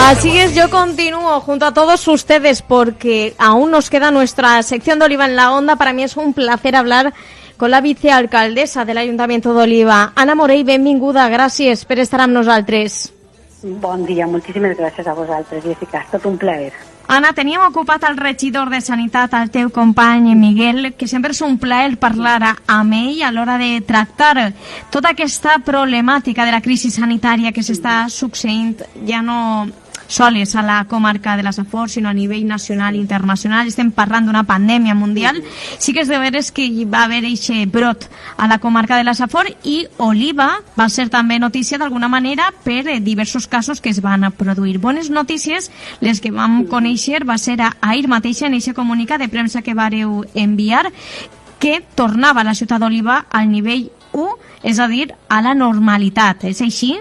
Así es, yo continúo junto a todos ustedes porque aún nos queda nuestra sección de Oliva en la Onda. Para mí es un placer hablar con la vicealcaldessa de l'Ajuntament d'Oliva, Anna Morell. Benvinguda, gràcies per estar amb nosaltres. Bon dia, moltíssimes gràcies a vosaltres, Jessica, és tot un plaer. Anna, teníem ocupat el regidor de Sanitat, el teu company Miguel, que sempre és un plaer parlar amb ell a l'hora de tractar tota aquesta problemàtica de la crisi sanitària que s'està succeint ja no soles a la comarca de la Safor, sinó a nivell nacional i internacional. Estem parlant d'una pandèmia mundial. Sí que és de veres que hi va haver aquest brot a la comarca de la Safor i Oliva va ser també notícia d'alguna manera per diversos casos que es van produir. Bones notícies, les que vam conèixer va ser ahir mateix en aquest comunicat de premsa que vareu enviar, que tornava la ciutat d'Oliva al nivell 1, és a dir, a la normalitat. És així?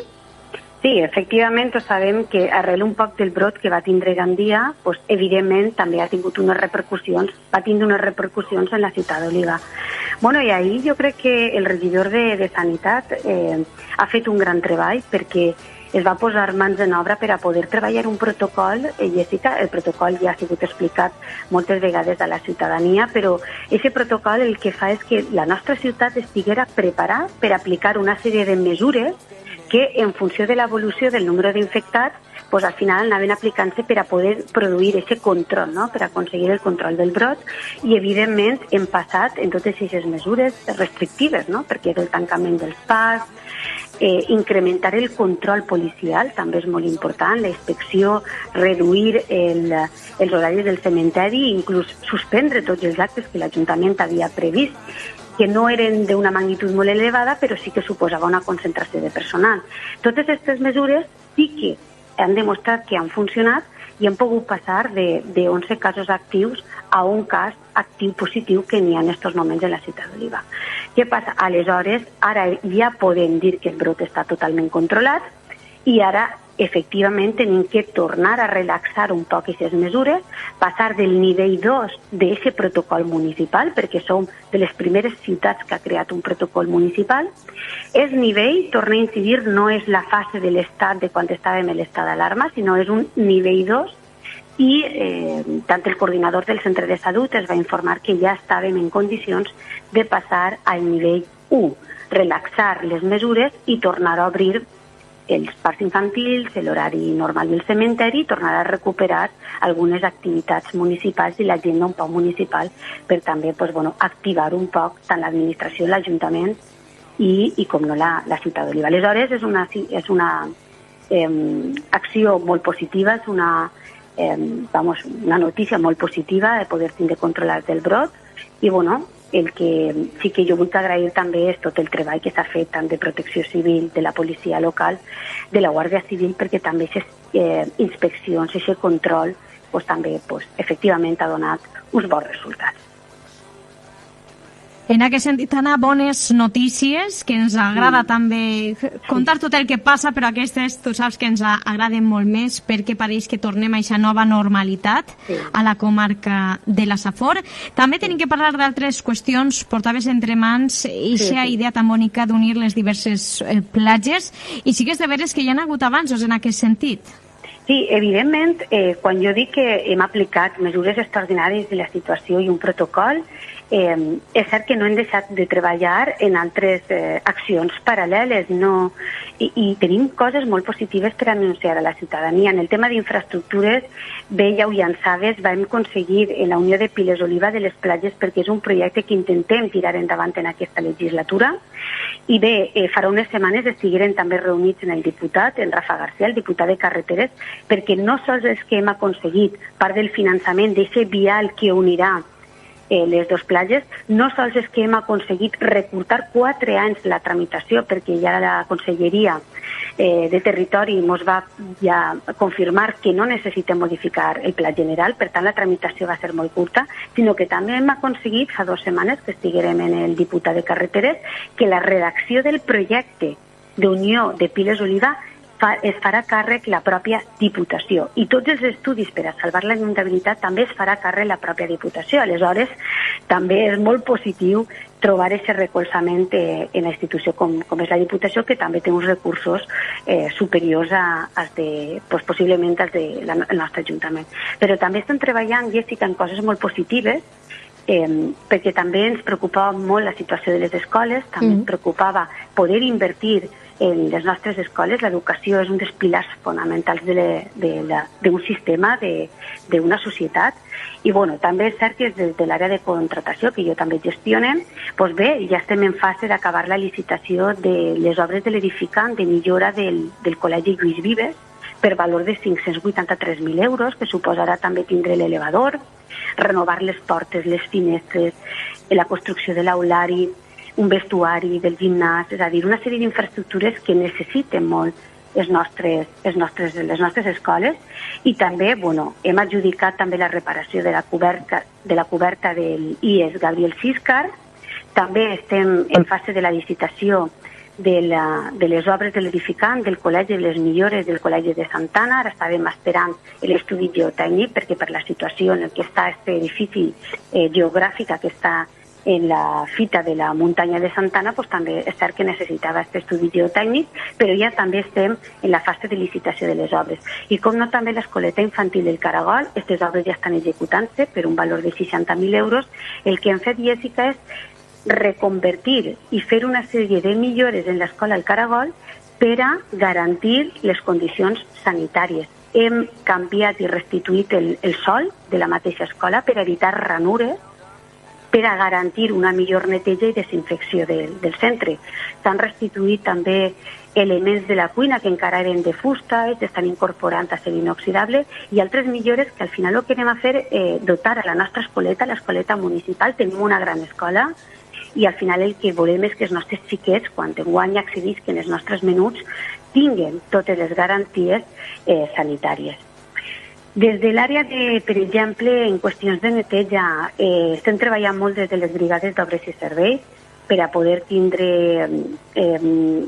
Sí, efectivament, sabem que arrel un poc del brot que va tindre Gandia, pues, evidentment també ha tingut unes repercussions, en la ciutat d'Oliva. Bueno, i ahir jo crec que el regidor de Sanitat ha fet un gran treball perquè es va posar mans en obra per a poder treballar un protocol, Jessica, el protocol ja ha sigut explicat moltes vegades a la ciutadania, però aquest protocol el que fa és que la nostra ciutat estiguera preparada per aplicar una sèrie de mesures que en funció de l'evolució del número d'infectats, pues, al final anaven aplicant-se per a poder produir aquest control, no? Per aconseguir el control del brot, i evidentment hem passat en totes aquestes mesures restrictives, no? Perquè és el tancament dels parcs, incrementar el control policial també és molt important, la inspecció, reduir els horaris del cementeri, inclús suspendre tots els actes que l'Ajuntament havia previst, que no eren d'una magnitud molt elevada, però sí que suposava una concentració de personal. Totes aquestes mesures sí que han demostrat que han funcionat i han pogut passar de 11 casos actius a un cas actiu positiu que n'hi ha en aquests moments en la ciutat d'Oliva. Què passa? Aleshores, ara ja podem dir que el brot està totalment controlat i ara efectivament tenim que tornar a relaxar un poc aquestes mesures, passar del nivell 2 d'aquest protocol municipal, perquè som de les primeres ciutats que ha creat un protocol municipal. És nivell, torna a incidir, no és la fase de l'estat de quan estàvem en l'estat d'alarma, sinó és un nivell 2 i tant el coordinador del centre de salut es va informar que ja estàvem en condicions de passar al nivell 1, relaxar les mesures i tornar a obrir els parcs infantils, l'horari normal del cementeri, tornar a recuperar algunes activitats municipals i l'agenda un poc municipal per també activar un poc tant l'administració, l'Ajuntament i com no, la ciutat d'Oliva. Aleshores, és una acció molt positiva, és una notícia molt positiva de poder tindre controlat el brot i, el que sí que jo vull agrair també és tot el treball que s'ha fet tant de protecció civil, de la policia local, de la Guàrdia Civil, perquè també aquestes inspeccions, aquest control, també efectivament ha donat uns bons resultats. En aquest sentit, Anna, bones notícies, que ens agrada també contar tot el que passa, però aquestes tu saps que ens agraden molt més perquè pareix que tornem a aquesta nova normalitat a la comarca de la Safor. També tenim que parlar d'altres qüestions, portaves entre mans aquesta idea tan bonica d'unir les diverses platges, i sí que és de veres que hi ha hagut avanços en aquest sentit. Sí, evidentment, quan jo dic que hem aplicat mesures extraordinàries de la situació i un protocol, és cert que no hem deixat de treballar en altres accions paral·leles i tenim coses molt positives per anunciar a la ciutadania. En el tema d'infraestructures, bé, ja ho llançaves, vam aconseguir en la Unió de Piles Oliva de les platges perquè és un projecte que intentem tirar endavant en aquesta legislatura. I bé, farà unes setmanes estigueren també reunits en el diputat, en Rafa García, el diputat de Carreteres, perquè no sols és que hem aconseguit part del finançament d'aquest vial que unirà les dues platges, no sols és que hem aconseguit recurtar 4 anys la tramitació, perquè ja la Conselleria de Territori ens va ja confirmar que no necessitem modificar el pla general, per tant la tramitació va ser molt curta, sinó que també hem aconseguit fa 2 setmanes que estiguérem en el diputat de Carreteres que la redacció del projecte d'Unió de Piles Oliva es farà càrrec la pròpia Diputació. I tots els estudis per a salvar la inundabilitat també es farà càrrec la pròpia Diputació. Aleshores, també és molt positiu trobar aquest recolzament en la institució com és la Diputació, que també té uns recursos superiors als de, possiblement als del nostre Ajuntament. Però també estem treballant, Jessica, en coses molt positives, perquè també ens preocupava molt la situació de les escoles, també ens preocupava poder invertir en les nostres escoles. L'educació és un dels pilars fonamentals d'un sistema, d'una societat. I també és cert que des de l'àrea de contratació, que jo també gestionem, doncs bé, ja estem en fase d'acabar la licitació de les obres de l'edificant de millora del Col·legi Lluís Vives per valor de 583.000 euros, que suposarà també tindre l'elevador, renovar les portes, les finestres, la construcció de l'aulari, un vestuari del gimnàs, és a dir, una sèrie d'infraestructures que necessiten molt les nostres escoles. I també hem adjudicat també la reparació de la coberta del IES Gabriel Siscar. També estem en fase de la licitació de les obres de l'edificant del Col·legi de les millores del Col·legi de Santana. Ara estàvem esperant l'estudi geotècnic perquè per la situació en què està aquest edifici geogràfica que està en la fita de la muntanya de Santana, també és cert que necessitava aquest estudi geotècnic, però ja també estem en la fase de licitació de les obres. I com no, també l'escoleta infantil del Caragol, aquestes obres ja estan executant-se per un valor de 60.000 euros. El que hem fet, Jessica, és reconvertir i fer una sèrie de millores en l'escola del Caragol per a garantir les condicions sanitàries. Hem canviat i restituït el sòl de la mateixa escola per evitar ranures, per a garantir una millor neteja i desinfecció del centre. S'han restituït també elements de la cuina que encara eren de fusta, estan incorporant acer inoxidable i altres millores que al final el que anem a fer és dotar a la nostra escoleta, l'escoleta municipal. Tenim una gran escola i al final el que volem és que els nostres xiquets, quan enguany accedisquen els nostres menuts, tinguen totes les garanties sanitàries. Des de l'àrea de, per exemple, en qüestions de neteja, estem treballant molt des de les brigades d'obres i serveis per a poder tindre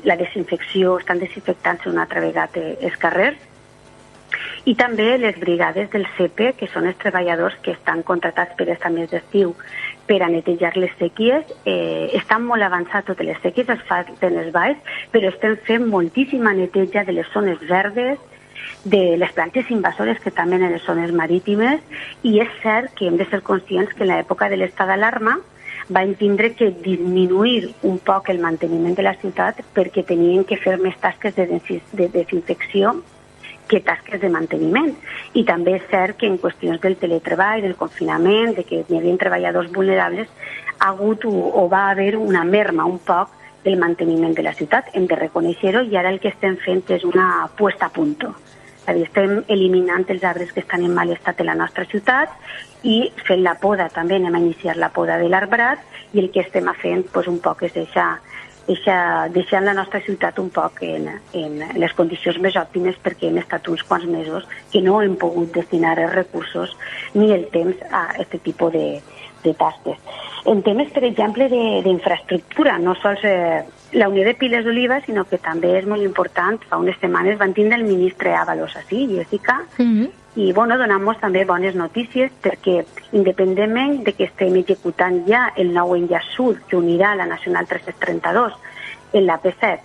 la desinfecció, estan desinfectant-se una altra vegada els carrers, i també les brigades del CEPE, que són els treballadors que estan contratats per aquest mes d'estiu per a netejar les sèquies. Estan molt avançats totes les sèquies, es falten els valls, però estem fent moltíssima neteja de les zones verdes, de les plantes invasores que també en les zones marítimes, i és cert que hem de ser conscients que en l'època de l'estat d'alarma van tindre que disminuir un poc el manteniment de la ciutat perquè tenien que fer més tasques de desinfecció que tasques de manteniment. I també és cert que en qüestions del teletreball, del confinament, de que hi havia treballadors vulnerables, ha hagut o va haver una merma un poc del manteniment de la ciutat. Hem de reconèixer-ho i ara el que estem fent és una puesta a punto. És a dir, estem eliminant els arbres que estan en mal estat de la nostra ciutat i fent la poda, també anem a iniciar la poda de l'arbrat, i el que estem fent un poc és deixant la nostra ciutat un poc en les condicions més òptimes, perquè hem estat uns quants mesos que no hem pogut destinar els recursos ni el temps a aquest tipus de tasques. En temes, per exemple, d'infraestructura, no sols la Unió de Piles d'Oliva, sinó que també és molt important. Fa unes setmanes van tindre el ministre Ábalos així, Jessica, i donant-nos també bones notícies, perquè independentment de que estem executant ja el nou enllaç sud que unirà la Nacional 332 en la P7,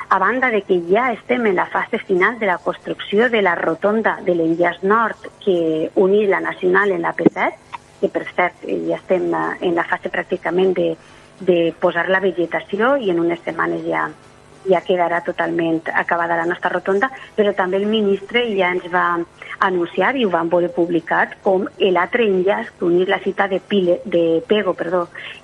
a banda de que ja estem en la fase final de la construcció de la rotonda de l'enllaç nord que unís la Nacional en la P7, que per cert ja estem en la fase pràcticament de posar la vegetació i en unes setmanes ja quedarà totalment acabada la nostra rotonda, però també el ministre ja ens va anunciar i ho vam veure publicat com l'altre enllaç que unís la ciutat de Pego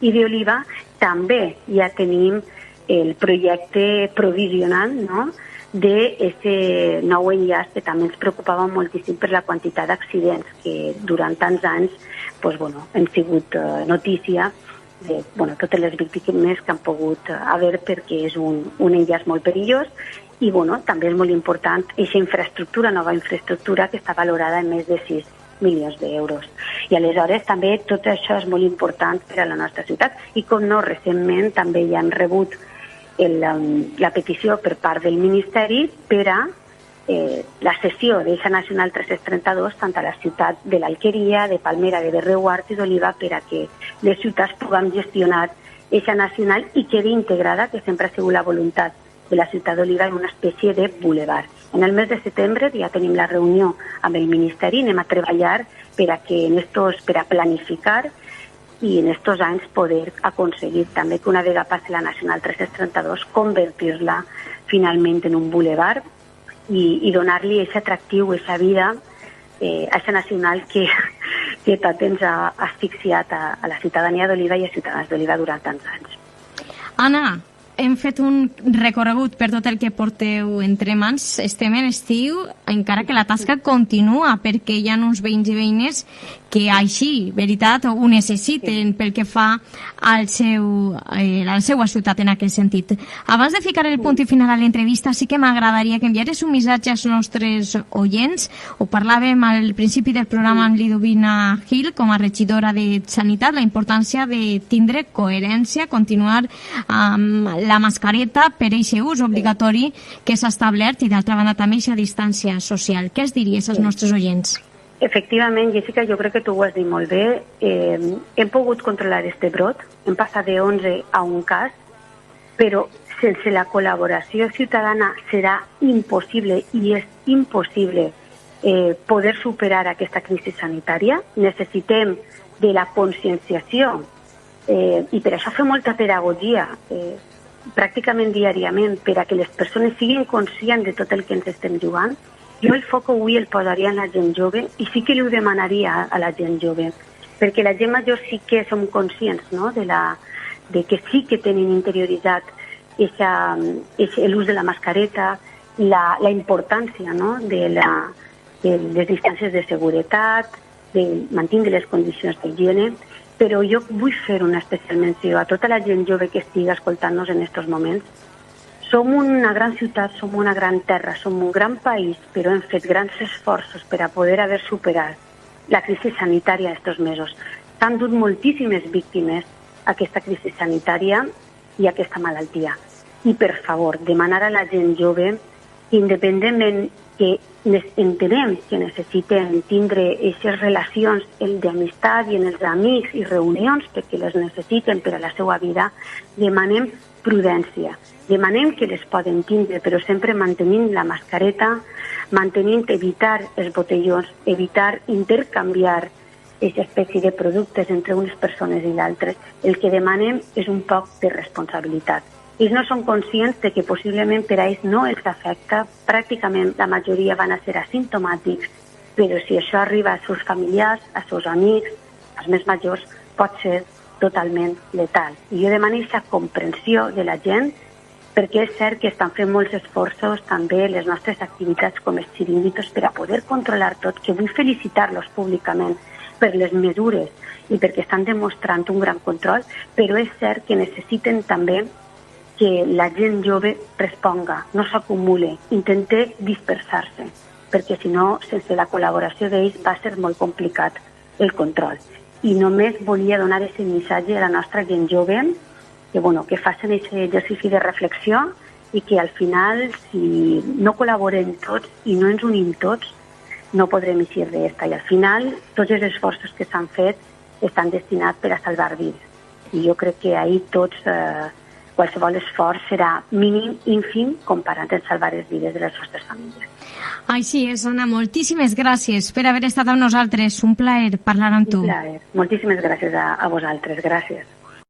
i d'Oliva. També ja tenim el projecte provisional, no?, d'aquest nou enllaç, que també ens preocupava moltíssim per la quantitat d'accidents que durant tants anys hem sigut notícia de totes les víctimes que han pogut haver, perquè és un enllaç molt perillós. I també és molt important aquesta infraestructura, nova infraestructura, que està valorada en més de 6 milions d'euros. I aleshores també tot això és molt important per a la nostra ciutat. I com no, recentment també ja hem rebut la petició per part del Ministeri per a la cessió d'Eixa Nacional 332 tant a la ciutat de l'Alqueria, de Palmera, de Berreuart i d'Oliva per a que les ciutats puguem gestionar Eixa Nacional i quedi integrada, que sempre ha sigut la voluntat de la ciutat d'Oliva, en una espècie de boulevard. En el mes de setembre ja tenim la reunió amb el Ministeri, anem a treballar per a planificar i en estos anys poder aconseguir també que una vegada passi la Nacional 332 convertir-la finalment en un boulevard i donar-li aquest atractiu, aquesta vida, a aquesta nacional que tant temps ha asfixiat a la ciutadania d'Oliva i a ciutadans d'Oliva durant tants anys. Anna, hem fet un recorregut per tot el que porteu entre mans. Estem en estiu, encara que la tasca continua, perquè hi ha uns veïns i veïnes que així, veritat, ho necessiten pel que fa a la seva ciutat en aquest sentit. Abans de ficar el punt i final a l'entrevista, sí que m'agradaria que enviares un missatge als nostres oients. Ho parlàvem al principi del programa amb Lidovina Gil, com a regidora de Sanitat, la importància de tindre coherència, continuar amb la mascareta per aquest ús obligatori que s'ha establert i d'altra banda també aquesta distància social. Què es diries als nostres oients? Efectivament, Jessica, jo crec que tu ho has dit molt bé. Hem pogut controlar este brot, hem passat de 11 a un cas, però sense la col·laboració ciutadana serà impossible, i és impossible, poder superar aquesta crisi sanitària. Necessitem de la conscienciació i per això fem molta pedagogia, pràcticament diàriament, per a que les persones siguin conscients de tot el que ens estem jugant. Jo el foc avui el posaria en la gent jove i sí que li ho demanaria a la gent jove, perquè la gent major sí que som conscients, no?, de que sí que tenen interioritzat l'ús de la mascareta, la importància, no?, de les distàncies de seguretat, de mantenir les condicions d'higiene, però jo vull fer una especial menció a tota la gent jove que estigui escoltant-nos en aquests moments. Som una gran ciutat, som una gran terra, som un gran país, però hem fet grans esforços per a poder haver superat la crisi sanitària aquests mesos. S'han dut moltíssimes víctimes a aquesta crisi sanitària i a aquesta malaltia. I, per favor, demanar a la gent jove, independentment que entenem que necessitem tindre aquestes relacions d'amistat i en els amics i reunions perquè les necessiten per a la seva vida, demanem prudència. Demanem que les poden tindre, però sempre mantenint la mascareta, mantenint evitar els botellons, evitar intercanviar aquesta espècie de productes entre unes persones i l'altres. El que demanem és un poc de responsabilitat. Ells no són conscients de que possiblement per a ells no els afecta, pràcticament la majoria van a ser asimptomàtics, però si això arriba als seus familiars, als seus amics, als més majors, pot ser totalment letal. I jo demano aquesta comprensió de la gent, perquè és cert que estan fent molts esforços també les nostres activitats com els xiringuitos per a poder controlar tot, que vull felicitar-los públicament per les mesures i perquè estan demostrant un gran control, però és cert que necessiten també que la gent jove responga, no s'acumule, intente dispersar-se, perquè si no, sense la col·laboració d'ells va ser molt complicat el control. I només volia donar aquest missatge a la nostra gent jove, que facin aquest exercici de reflexió i que al final, si no col·laborem tots i no ens unim tots, no podrem eixir d'esta. I al final, tots els esforços que s'han fet estan destinats per a salvar vides. I jo crec que ahir tots, qualsevol esforç serà mínim, ínfim, comparat amb salvar les vides de les nostres famílies. Així és, Anna. Moltíssimes gràcies per haver estat amb nosaltres. Un plaer parlar amb tu. Un plaer. Moltíssimes gràcies a vosaltres. Gràcies.